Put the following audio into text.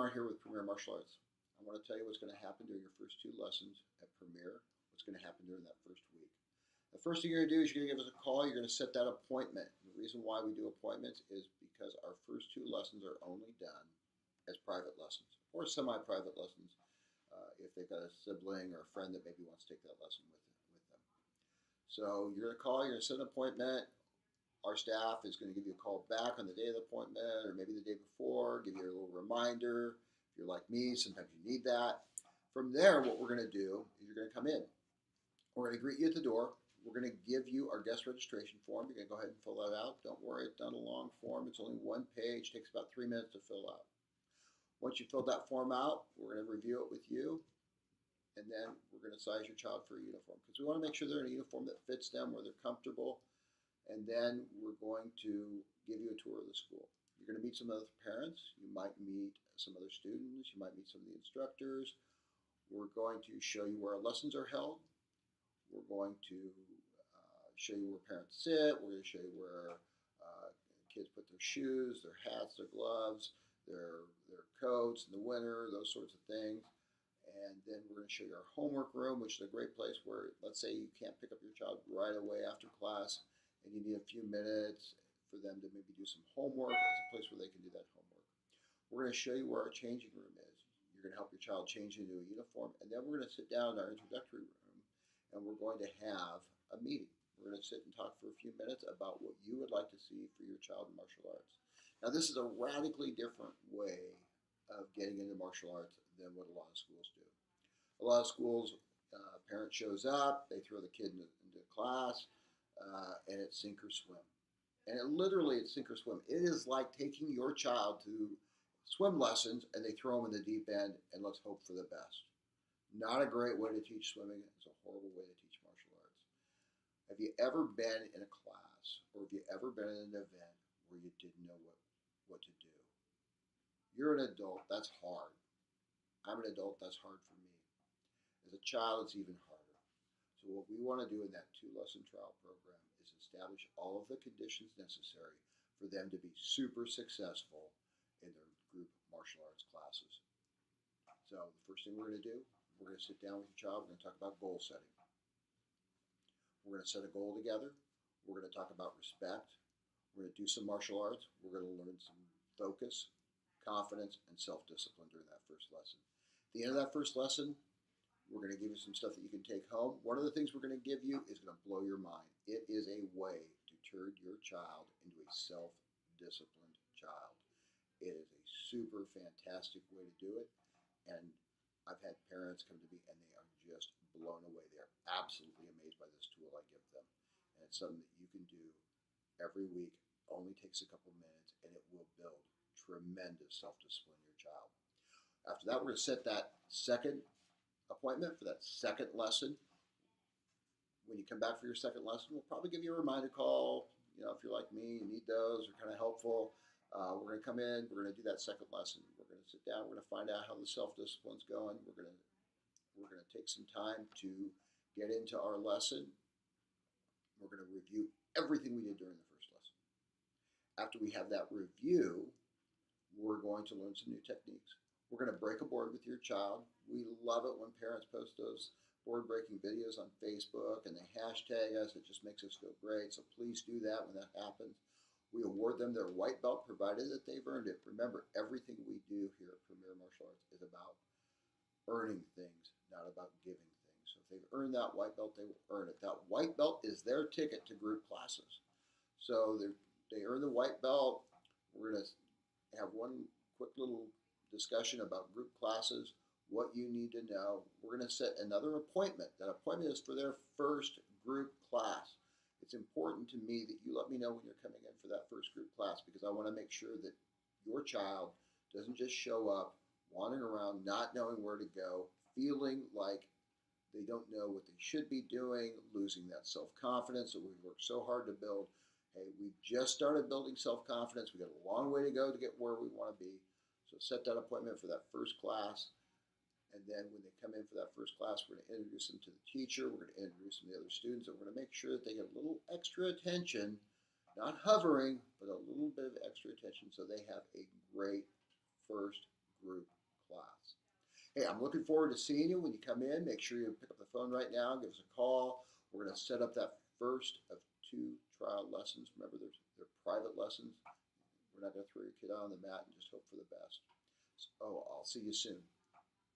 Bernard here with Premier Martial Arts. I want to tell you what's going to happen during your first two lessons at Premier, what's going to happen during that first week. The first thing you're going to do is you're going to give us a call. You're going to set that appointment. The reason why we do appointments is because our first two lessons are only done as private lessons or semi-private lessons if they've got a sibling or a friend that maybe wants to take that lesson with them. So you're going to call, you're going to set an appointment. Our staff is going to give you a call back on the day of the appointment or maybe the day before, give you a little reminder. If you're like me, sometimes you need that. From there, what we're going to do is you're going to come in. We're going to greet you at the door. We're going to give you our guest registration form. You're going to go ahead and fill that out. Don't worry, it's not a long form. It's only one page. It takes about 3 minutes to fill out. Once you fill that form out, we're going to review it with you, and then we're going to size your child for a uniform because we want to make sure they're in a uniform that fits them, where they're comfortable, and then we're going to give you a tour of the school. You're going to meet some other parents. You might meet some other students. You might meet some of the instructors. We're going to show you where our lessons are held. We're going to show you where parents sit. We're going to show you where kids put their shoes, their hats, their gloves, their coats in the winter, those sorts of things. And then we're going to show you our homework room, which is a great place where, let's say you can't pick up your child right away after class and you need a few minutes for them to maybe do some homework. It's a place where they can do that homework. We're going to show you where our changing room is. You're going to help your child change into a uniform, and then we're going to sit down in our introductory room and we're going to have a meeting. We're going to sit and talk for a few minutes about what you would like to see for your child in martial arts. Now, this is a radically different way of getting into martial arts than what a lot of schools do. A lot of schools, parent shows up, they throw the kid into class, and it's sink or swim. And it's sink or swim. It is like taking your child to swim lessons and they throw them in the deep end and let's hope for the best. Not a great way to teach swimming. It's a horrible way to teach martial arts. Have you ever been in a class or have you ever been in an event where you didn't know what to do? You're an adult, that's hard. I'm an adult, that's hard for me. As a child, it's even harder. So what we want to do in that 2-lesson trial program is establish all of the conditions necessary for them to be super successful in their group martial arts classes. So the first thing we're going to do, we're going to sit down with your child, we're going to talk about goal setting. We're going to set a goal together. We're going to talk about respect. We're going to do some martial arts. We're going to learn some focus, confidence, and self-discipline during that first lesson. At the end of that first lesson, we're going to give you some stuff that you can take home. One of the things we're going to give you is going to blow your mind. It is a way to turn your child into a self-disciplined child. It is a super fantastic way to do it. And I've had parents come to me and they are just blown away. They are absolutely amazed by this tool I give them. And it's something that you can do every week. Only takes a couple minutes and it will build tremendous self-discipline in your child. After that, we're going to set that second appointment for that second lesson. When you come back for your second lesson, we'll probably give you a reminder call. You know, if you're like me, you need those, they're kind of helpful. We're going to come in, we're going to do that second lesson. We're going to sit down, we're going to find out how the self-discipline's going. We're going to take some time to get into our lesson. We're going to review everything we did during the first lesson. After we have that review, we're going to learn some new techniques. We're going to break a board with your child. We love it when parents post those board breaking videos on Facebook and they hashtag us. It just makes us feel great. So please do that when that happens. We award them their white belt provided that they've earned it. Remember, everything we do here at Premier Martial Arts is about earning things, not about giving things. So if they've earned that white belt, they will earn it. That white belt is their ticket to group classes. So they earn the white belt. We're going to have one quick little discussion about group classes, what you need to know. We're going to set another appointment. That appointment is for their first group class. It's important to me that you let me know when you're coming in for that first group class because I want to make sure that your child doesn't just show up wandering around, not knowing where to go, feeling like they don't know what they should be doing, losing that self-confidence that we've worked so hard to build. Hey, we just started building self-confidence. We got a long way to go to get where we want to be. So set that appointment for that first class. And then when they come in for that first class, we're going to introduce them to the teacher. We're going to introduce them to the other students. And we're going to make sure that they get a little extra attention, not hovering, but a little bit of extra attention so they have a great first group Hey, I'm looking forward to seeing you when you come in. Make sure you pick up the phone right now. Give us a call. We're going to set up that first of 2 trial lessons. Remember, they're private lessons. We're not going to throw your kid out on the mat and just hope for the best. So, I'll see you soon.